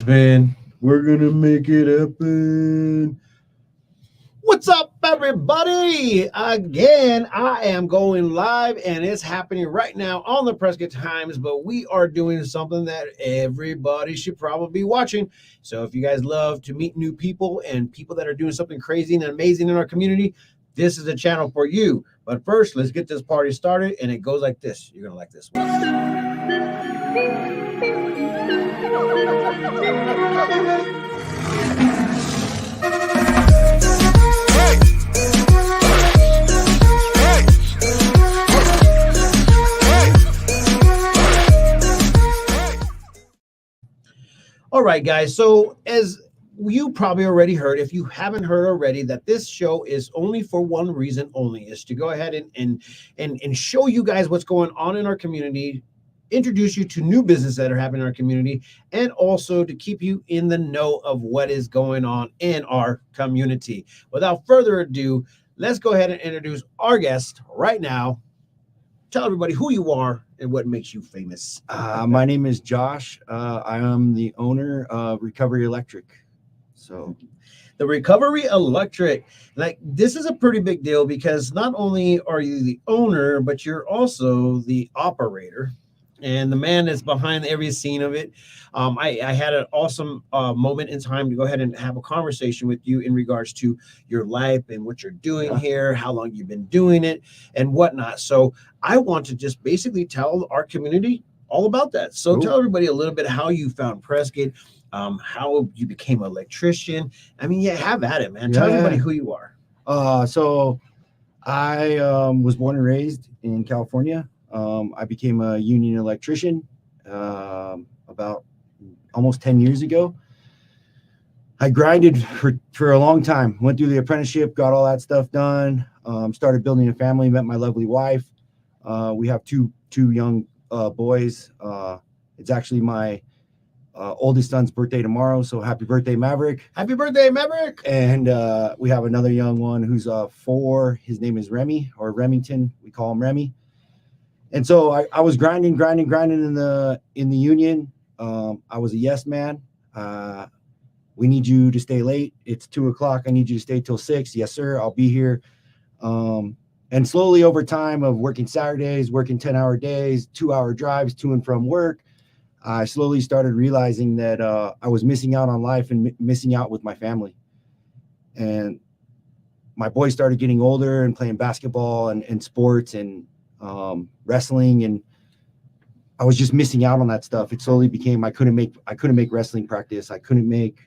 Man, we're gonna make it happen. What's up, everybody? Again, I am going live and it's happening right now on the Prescott Times, but we are doing something that everybody should probably be watching. So if you guys love to meet new people and people that are doing something crazy and amazing in our community, this is the channel for you. But first, let's get this party started, and it goes like this. You're gonna like this one. All right, guys. So as you probably already heard, if you haven't heard already, that this show is only for one reason only, is to go ahead and show you guys what's going on in our community, introduce you to new businesses that are happening in our community, and also to keep you in the know of what is going on in our community. Without further ado, let's go ahead and introduce our guest right now. Tell everybody who you are and what makes you famous. My name is Josh. I am the owner of Recovery Electric. So the Recovery Electric, like, this is a pretty big deal because not only are you the owner, but you're also the operator and the man that's behind every scene of it. I had an awesome moment in time to go ahead and have a conversation with you in regards to your life and what you're doing here, how long you've been doing it, and whatnot. So I want to just basically tell our community all about that. So tell everybody a little bit how you found Prescott, how you became an electrician. I mean, yeah, have at it, man. Tell everybody who you are. So I was born and raised in California. I became a union electrician about almost 10 years ago. I grinded for a long time, went through the apprenticeship, got all that stuff done, started building a family, met my lovely wife. We have two young boys. It's actually my oldest son's birthday tomorrow, so happy birthday, Maverick. Happy birthday, Maverick. And we have another young one who's 4. His name is Remy, or Remington. We call him Remy. And so I was grinding in the union. I was a yes man. We need you to stay late. It's 2:00. I need you to stay till 6. Yes, sir. I'll be here. And slowly over time of working Saturdays, working 10-hour days, 2-hour drives to and from work, I slowly started realizing that I was missing out on life and missing out with my family. And my boys started getting older and playing basketball and sports and wrestling, and I was just missing out on that stuff. It slowly became I couldn't make wrestling practice. I couldn't make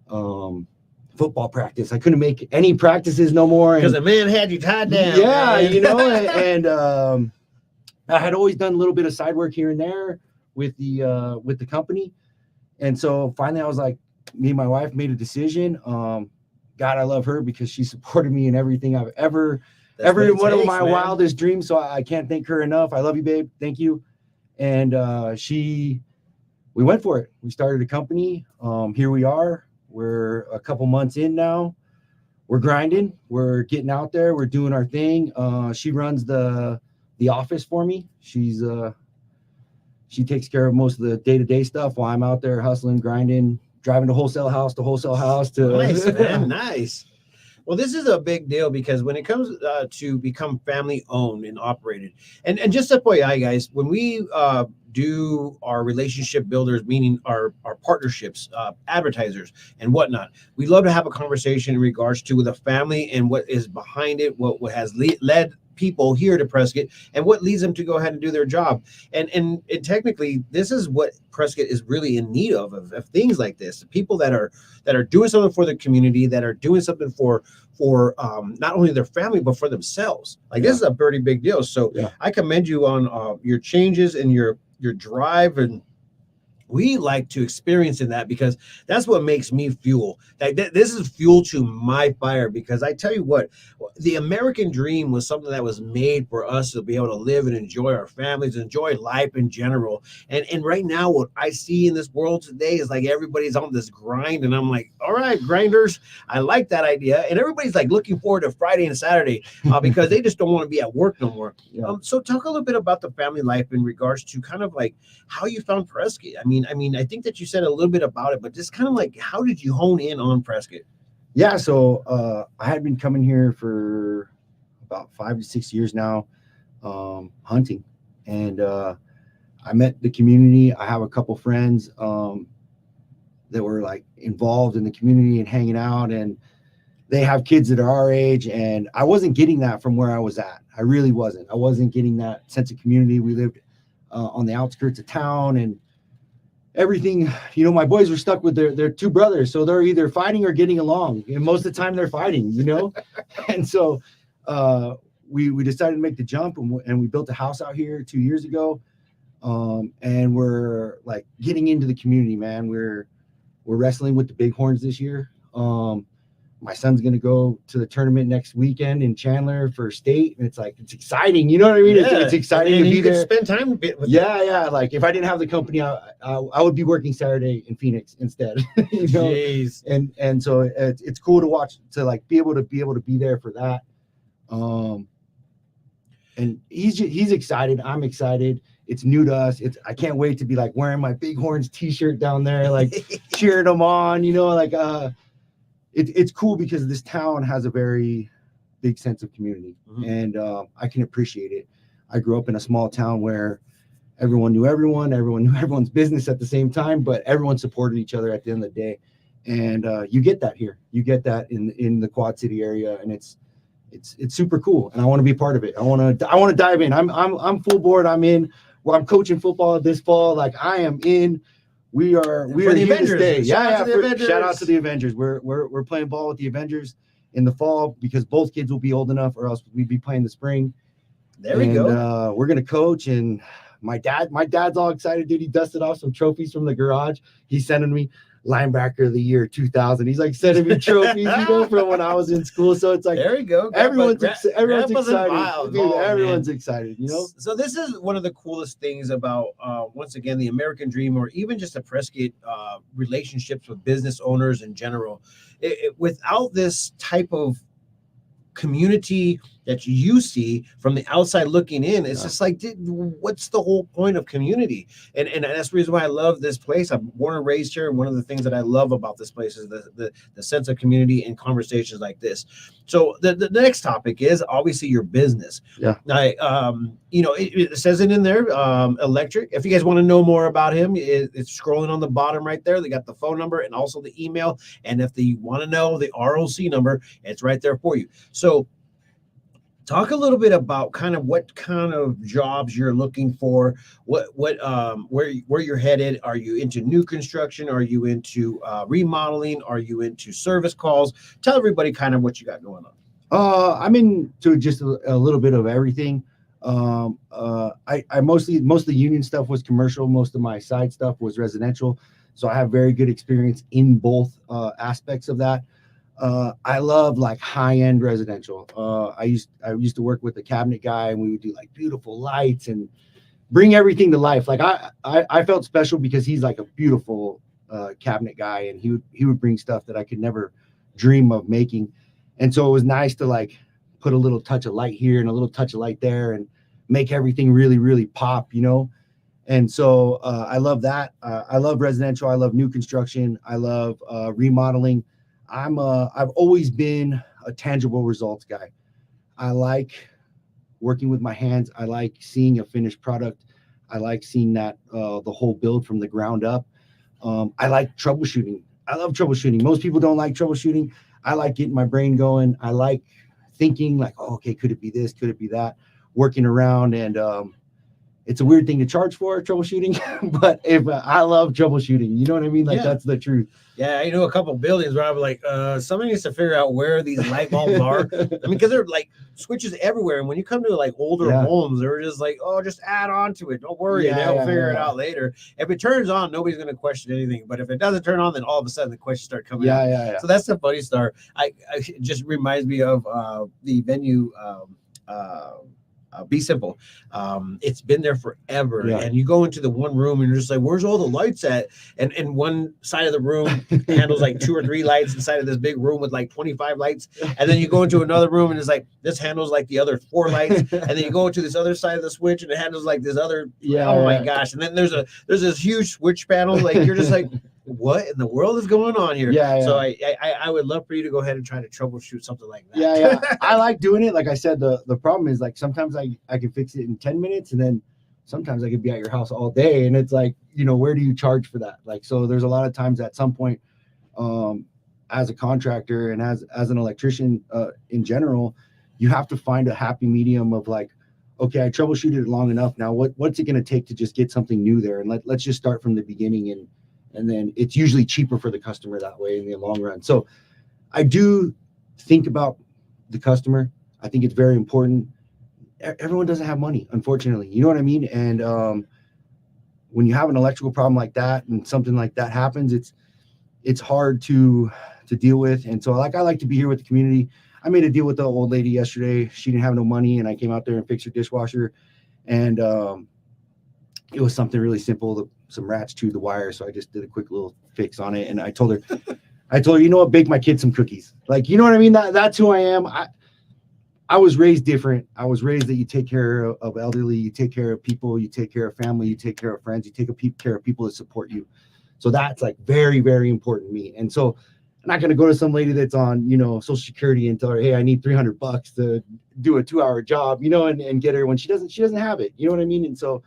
football practice. I couldn't make any practices no more because the man had you tied down. Yeah, you know, and I had always done a little bit of side work here and there with the company, and so finally I was like, me and my wife made a decision. God, I love her because she supported me in everything I've ever one of my wildest dreams. So I can't thank her enough. I love you, babe. Thank you. And we went for it. We started a company. Here we are. We're a couple months in now. We're grinding. We're getting out there. We're doing our thing. She runs the office for me. She takes care of most of the day-to-day stuff while I'm out there hustling, grinding, driving to wholesale house to nice, man. Nice. Well, this is a big deal because when it comes to become family owned and operated, and just FYI, guys, when we do our relationship builders, meaning our partnerships, advertisers and whatnot, we love to have a conversation in regards to the family and what is behind it, what has led people here to Prescott and what leads them to go ahead and do their job. And technically, this is what Prescott is really in need of things like this. People that are doing something for the community, that are doing something for not only their family but for themselves. Like, this is a pretty big deal. So I commend you on your changes and your drive, and we like to experience in that because that's what makes me fuel. Like, this is fuel to my fire, because I tell you what, the American dream was something that was made for us to be able to live and enjoy our families, enjoy life in general. And right now, what I see in this world today is like everybody's on this grind, and I'm like, all right, grinders, I like that idea. And everybody's like looking forward to Friday and Saturday because they just don't want to be at work no more. So talk a little bit about the family life in regards to kind of like how you found Prescott. I mean, I mean, I think that you said a little bit about it, but just kind of like, how did you hone in on Prescott? Yeah, so I had been coming here for about 5 to 6 years now, hunting, and I met the community. I have a couple friends that were like involved in the community and hanging out, and they have kids that are our age, and I wasn't getting that from where I was at. I really wasn't. I wasn't getting that sense of community. We lived on the outskirts of town, and everything, my boys were stuck with their two brothers, so they're either fighting or getting along, and most of the time they're fighting. And so we decided to make the jump, and we built a house out here 2 years ago, and we're like getting into the community, man. We're wrestling with the Big Horns this year. My son's going to go to the tournament next weekend in Chandler for state. And it's exciting. You know what I mean? Yeah. It's exciting to be there. Spend time with them. Yeah. Like if I didn't have the company, I would be working Saturday in Phoenix instead. Jeez. And so it's cool to watch, to like be able to be there for that. And he's excited. I'm excited. It's new to us. I can't wait to be like wearing my Big Horns t-shirt down there, like cheering them on, it's cool because this town has a very big sense of community, and I can appreciate it. I grew up in a small town where everyone knew everyone knew everyone's business at the same time, but everyone supported each other at the end of the day. And you get that here. You get that in the Quad City area, and it's super cool. And I want to be part of it. I want to dive in. I'm full board. I'm in. Well, I'm coaching football this fall. Like I am in. We are here to stay. Shout out to the Avengers. We're playing ball with the Avengers in the fall because both kids will be old enough, or else we'd be playing the spring. There we go. We're gonna coach, and my dad's all excited, dude. He dusted off some trophies from the garage. He's sending me linebacker of the year 2000. He's like sending me trophies, from when I was in school. So it's like, there we go. Everyone's excited. Dude, everyone's man. Excited. So this is one of the coolest things about once again the American dream, or even just the Prescott relationships with business owners in general. Without this type of community that you see from the outside looking in, it's just like, what's the whole point of community? And that's the reason why I love this place. I'm born and raised here, and one of the things that I love about this place is the sense of community and conversations like this. So the next topic is obviously your business. Yeah. It says it in there, electric. If you guys want to know more about him, it's scrolling on the bottom right there. They got the phone number and also the email. And if they want to know the ROC number, it's right there for you. So talk a little bit about kind of what kind of jobs you're looking for, where you're headed. Are you into new construction? Are you into remodeling? Are you into service calls? Tell everybody kind of what you got going on. I'm into just a little bit of everything. I most of the union stuff was commercial. Most of my side stuff was residential. So I have very good experience in both aspects of that. I love like high-end residential. I used to work with a cabinet guy, and we would do like beautiful lights and bring everything to life. Like I felt special because he's like a beautiful cabinet guy, and he would bring stuff that I could never dream of making. And so it was nice to like put a little touch of light here and a little touch of light there and make everything really, really pop, And so I love that. I love residential. I love new construction. I love remodeling. I've always been a tangible results guy. I like working with my hands. I like seeing a finished product. I like seeing that the whole build from the ground up. I like troubleshooting. I love troubleshooting. Most people don't like troubleshooting. I like getting my brain going. I like thinking like, oh, okay, could it be this? Could it be that? Working around, and it's a weird thing to charge for troubleshooting, but if I love troubleshooting, you know what I mean? Like that's the truth. Yeah, I know a couple of buildings where I'm like, somebody needs to figure out where these light bulbs are. I mean, because they're like switches everywhere, and when you come to like older homes, they're just like, oh, just add on to it. Don't worry, they'll figure it out later. If it turns on, nobody's going to question anything. But if it doesn't turn on, then all of a sudden the questions start coming out. Yeah. So that's the funny start. It just reminds me of the venue. be simple. It's been there forever. Yeah. And you go into the one room and you're just like, where's all the lights at? And one side of the room handles like 2 or 3 lights inside of this big room with like 25 lights. And then you go into another room and it's like, this handles like the other 4 lights. And then you go into this other side of the switch and it handles like this other, oh my gosh. And then there's this huge switch panel. Like, you're just like, what in the world is going on here? So I would love for you to go ahead and try to troubleshoot something like that. I like doing it. Like I said, the problem is, like, sometimes I can fix it in 10 minutes, and then sometimes I could be at your house all day, and it's like, where do you charge for that? Like, so there's a lot of times at some point, as a contractor and as an electrician in general, you have to find a happy medium of like, okay, I troubleshooted it long enough. Now what's it going to take to just get something new there? And let's just start from the beginning, and then it's usually cheaper for the customer that way in the long run. So I do think about the customer. I think it's very important. Everyone doesn't have money, unfortunately. You know what I mean? And when you have an electrical problem like that and something like that happens, it's hard to deal with. And so, like, I like to be here with the community. I made a deal with the old lady yesterday. She didn't have no money, and I came out there and fixed her dishwasher. And it was something really simple. Some rats chewed the wire, so I just did a quick little fix on it. And I told her, you know what, bake my kids some cookies. Like, you know what I mean? That's who I am. I was raised different. I was raised that you take care of elderly, you take care of people, you take care of family, you take care of friends, you take care of people that support you. So that's like very, very important to me. And so I'm not going to go to some lady that's on, Social Security and tell her, hey, I need $300 to do a 2-hour job, and get her when she doesn't have it. You know what I mean? And so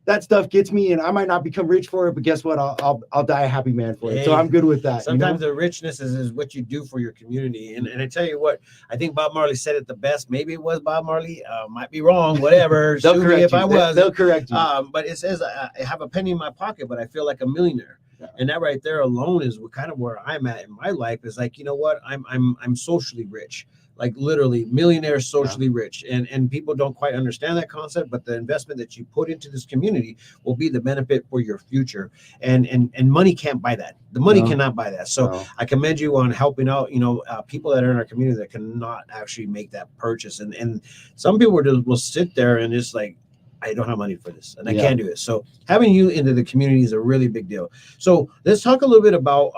that stuff gets me, and I might not become rich for it, but guess what? I'll die a happy man for it. So I'm good with that. Sometimes the richness is what you do for your community. And I tell you what, I think Bob Marley said it the best. Maybe it was Bob Marley. Might be wrong. Whatever. They'll correct if you. I was. They'll correct you. But it says I have a penny in my pocket, but I feel like a millionaire. Yeah. And that right there alone is kind of where I'm at in my life. Is like, you know what? I'm socially rich. Like, literally millionaire, socially rich. And people don't quite understand that concept, but the investment that you put into this community will be the benefit for your future. And money can't buy that. The money cannot buy that. So I commend you on helping out, people that are in our community that cannot actually make that purchase. And some people will sit there and it's like, I don't have money for this and I can't do it. So having you into the community is a really big deal. So let's talk a little bit about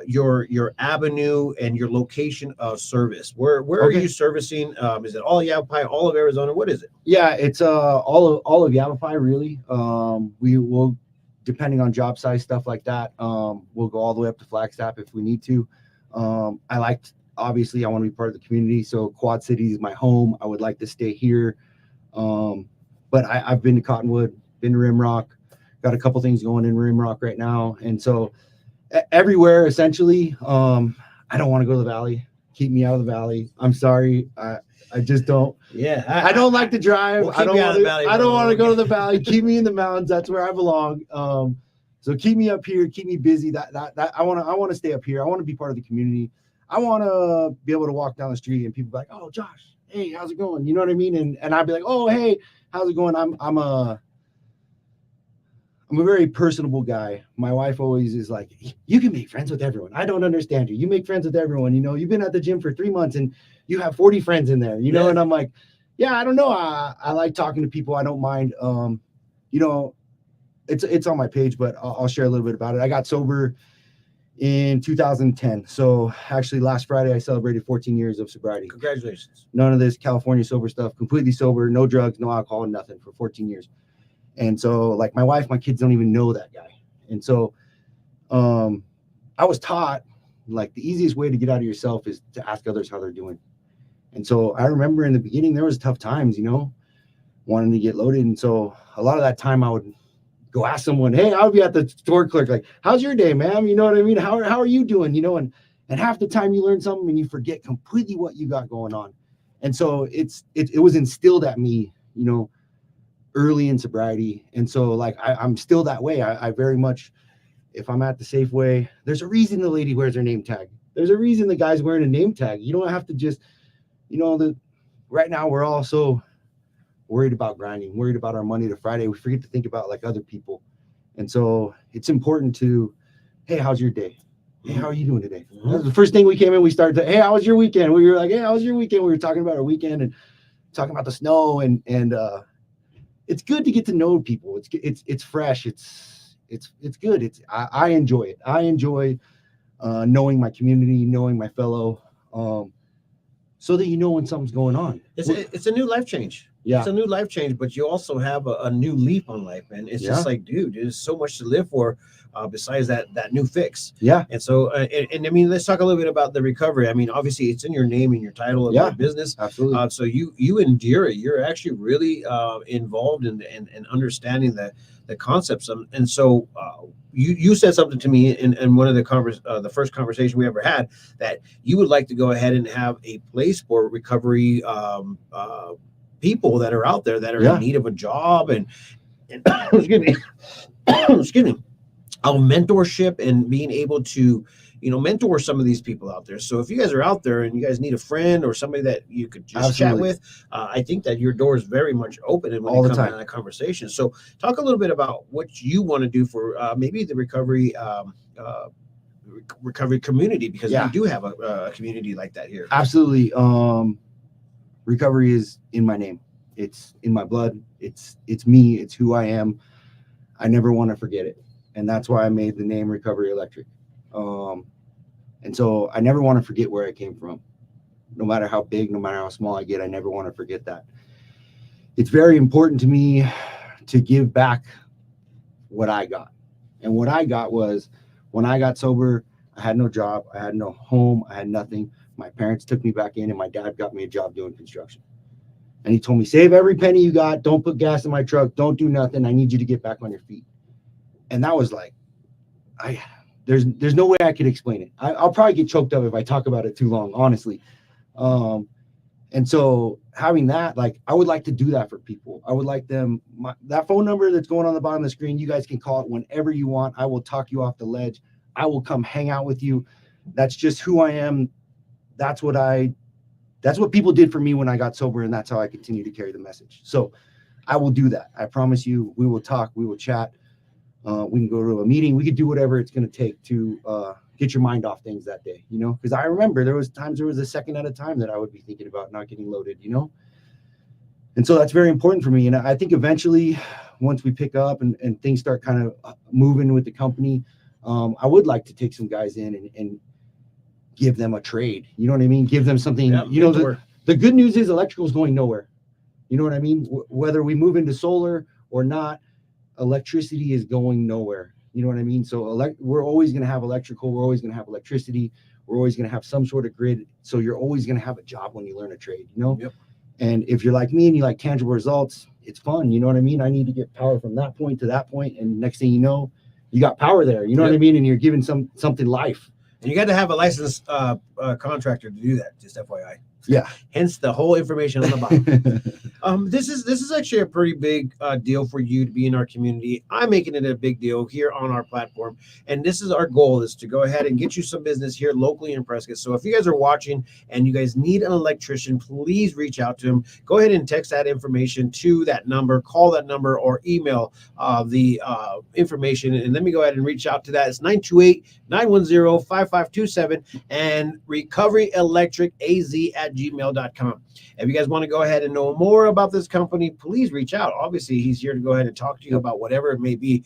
your avenue and your location of service. Where are you servicing? Is it all Yavapai, all of Arizona? What is it? Yeah, it's all of Yavapai, really. We will, depending on job size, stuff like that, we'll go all the way up to Flagstaff if we need to. Obviously, I want to be part of the community. So Quad City is my home. I would like to stay here. But I've been to Cottonwood, been to Rimrock, got a couple things going in Rimrock right now. And so everywhere, essentially, I don't want to go to the valley. Keep me out of the valley. I'm sorry. I just don't. Yeah. I don't like to drive. I don't want to go to the valley. Keep me in the mountains. That's where I belong. So keep me up here, keep me busy. That I want to stay up here. I want to be part of the community. I want to be able to walk down the street and people be like, oh, Josh, hey, how's it going? You know what I mean? And I'd be like, oh, hey, how's it going? I'm a very personable guy. My wife always is like, you can make friends with everyone. I don't understand you. You make friends with everyone. You've been at the gym for 3 months and you have 40 friends in there, and I'm like, yeah, I don't know. I like talking to people. I don't mind. It's on my page, but I'll share a little bit about it. I got sober in 2010. So actually last Friday, I celebrated 14 years of sobriety. Congratulations. None of this California sober stuff, completely sober, no drugs, no alcohol, nothing for 14 years. And so like my wife, my kids don't even know that guy. And so I was taught like the easiest way to get out of yourself is to ask others how they're doing. And so I remember in the beginning, there was tough times, wanting to get loaded. And so a lot of that time I would go ask someone, hey, I would be at the store clerk, like, how's your day, ma'am? You know what I mean? How are you doing? And half the time you learn something and you forget completely what you got going on. And so it was instilled at me, early in sobriety. And so like, I'm still that way. I very much, if I'm at the Safeway, there's a reason the lady wears her name tag. There's a reason the guy's wearing a name tag. You don't have to just, right now we're all so worried about grinding, worried about our Monday to Friday. We forget to think about like other people. And so it's important to, hey, how's your day? Hey, how are you doing today? That was the first thing we came in, we started to, hey, how was your weekend? We were like, hey, how was your weekend? We were talking about our weekend. And talking about the snow, and it's good to get to know people. It's fresh. It's good. I enjoy it. I enjoy knowing my community, knowing my fellow, so that you know when something's going on. It's a new life change. Yeah. It's a new life change, but you also have a new leap on life, man. It's just like, dude, there's so much to live for, besides that new fix. Yeah. And so, and I mean, let's talk a little bit about the recovery. I mean, obviously, it's in your name and your title of your business. Absolutely. So you endure it. You're actually really involved in understanding the concepts. And so you said something to me in one of the first conversation we ever had, that you would like to go ahead and have a place for recovery people that are out there that are in need of a job and excuse me, excuse me, mentorship, and being able to, mentor some of these people out there. So if you guys are out there and you guys need a friend or somebody that you could just chat with, I think that your door is very much open and when you come to that conversation. So talk a little bit about what you want to do for maybe the recovery community, because we do have a community like that here. Absolutely. Recovery is in my name. It's in my blood. It's me. It's who I am. I never want to forget it. And that's why I made the name Recovery Electric. And so I never want to forget where I came from. No matter how big, no matter how small I get, I never want to forget that. It's very important to me to give back what I got. And what I got was, when I got sober, I had no job. I had no home. I had nothing. My parents took me back in, and my dad got me a job doing construction. And he told me, save every penny you got. Don't put gas in my truck. Don't do nothing. I need you to get back on your feet. And that was like, there's no way I could explain it. I'll probably get choked up if I talk about it too long, honestly. And so having that, like, I would like to do that for people. I would like them, that phone number that's going on the bottom of the screen, you guys can call it whenever you want. I will talk you off the ledge. I will come hang out with you. That's just who I am. That's what people did for me when I got sober, and that's how I continue to carry the message. So I will do that. I promise you. We will talk. We will chat. We can go to a meeting. We could do whatever it's going to take to get your mind off things that day, because I remember there was a second at a time that I would be thinking about not getting loaded, and so that's very important for me. And I think eventually, once we pick up and things start kind of moving with the company, I would like to take some guys in and give them a trade. You know what I mean? Give them something. The good news is electrical is going nowhere. You know what I mean? Whether we move into solar or not, electricity is going nowhere. You know what I mean? So we're always going to have electrical. We're always going to have electricity. We're always going to have some sort of grid. So you're always going to have a job when you learn a trade, Yep. And if you're like me and you like tangible results, it's fun. You know what I mean? I need to get power from that point to that point. And next thing you know, you got power there. You know what I mean? And you're giving something life. And you got to have a licensed contractor to do that, just FYI. Yeah. Hence the whole information on the bottom. This is actually a pretty big deal for you to be in our community. I'm making it a big deal here on our platform. And this is our goal, is to go ahead and get you some business here locally in Prescott. So if you guys are watching and you guys need an electrician, please reach out to him. Go ahead and text that information to that number, call that number, or email the information. And let me go ahead and reach out to that. It's 928-910-5527 and recoveryelectricaz@gmail.com. If you guys want to go ahead and know more about this company, please reach out. Obviously, he's here to go ahead and talk to you about whatever it may be.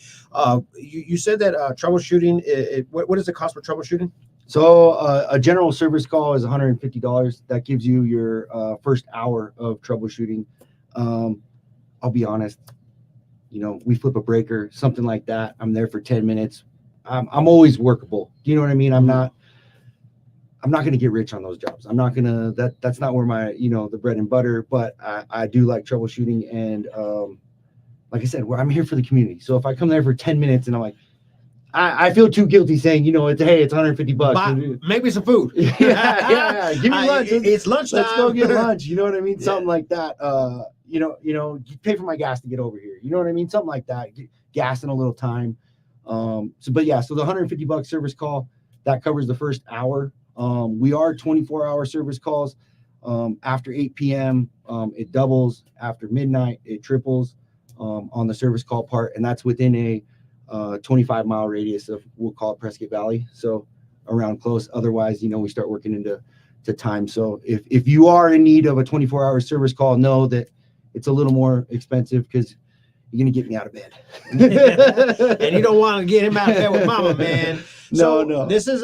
You said that troubleshooting, what is the cost for troubleshooting? So a general service call is $150. That gives you your first hour of troubleshooting. I'll be honest, we flip a breaker, something like that. I'm there for 10 minutes. I'm always workable. Do you know what I mean? I'm not going to get rich on those jobs. I'm not going to, that's not where my, the bread and butter, but I do like troubleshooting. And like I said, I'm here for the community. So if I come there for 10 minutes and I'm like, I feel too guilty saying, it's $150. Maybe some food. yeah. Give me lunch. It's lunchtime. Let's go get lunch. You know what I mean? Something like that. Pay for my gas to get over here. You know what I mean? Something like that. Gas in a little time. So the $150 service call, that covers the first hour. We are 24-hour service calls. After 8 p.m., it doubles. After midnight, it triples on the service call part, and that's within a 25-mile radius of, we'll call it Prescott Valley, so around close. Otherwise, we start working into time. So if you are in need of a 24-hour service call, know that it's a little more expensive because you're going to get me out of bed. And you don't want to get him out of bed with mama, man. So No. This is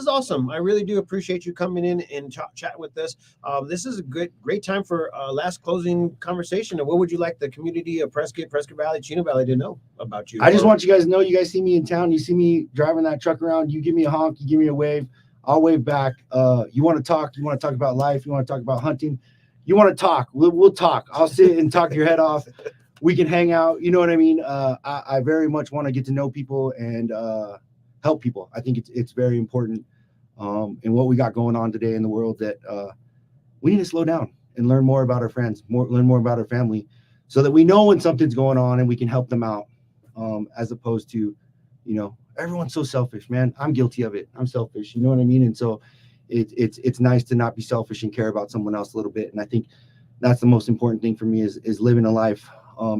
awesome. I really do appreciate you coming in and chatting with us. This is a great time for last closing conversation. And what would you like the community of Prescott Valley, Chino Valley to know about you? I just want you guys to know, you guys see me in town, you see me driving that truck around, you give me a honk, you give me a wave, I'll wave back. You want to talk about life, you want to talk about hunting, you want to talk, we'll talk. I'll sit and talk your head off. We can hang out. You know what I mean? I very much want to get to know people and help people. I think it's very important in what we got going on today in the world that we need to slow down and learn more about our friends, learn more about our family, so that we know when something's going on and we can help them out, as opposed to, everyone's so selfish, man. I'm guilty of it. I'm selfish. You know what I mean? And so it's nice to not be selfish and care about someone else a little bit. And I think that's the most important thing for me is living a life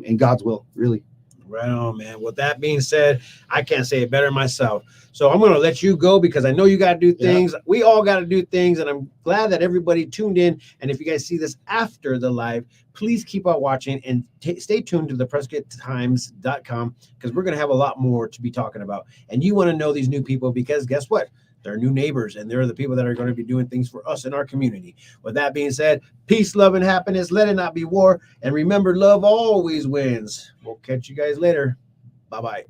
in God's will, really. Right on, man. With that being said, I can't say it better myself. So I'm going to let you go because I know you got to do things. Yeah. We all got to do things. And I'm glad that everybody tuned in. And if you guys see this after the live, please keep on watching and stay tuned to the PrescottTimes.com because we're going to have a lot more to be talking about. And you want to know these new people because guess what? They're new neighbors, and they're the people that are going to be doing things for us in our community. With that being said, peace, love, and happiness. Let it not be war. And remember, love always wins. We'll catch you guys later. Bye-bye.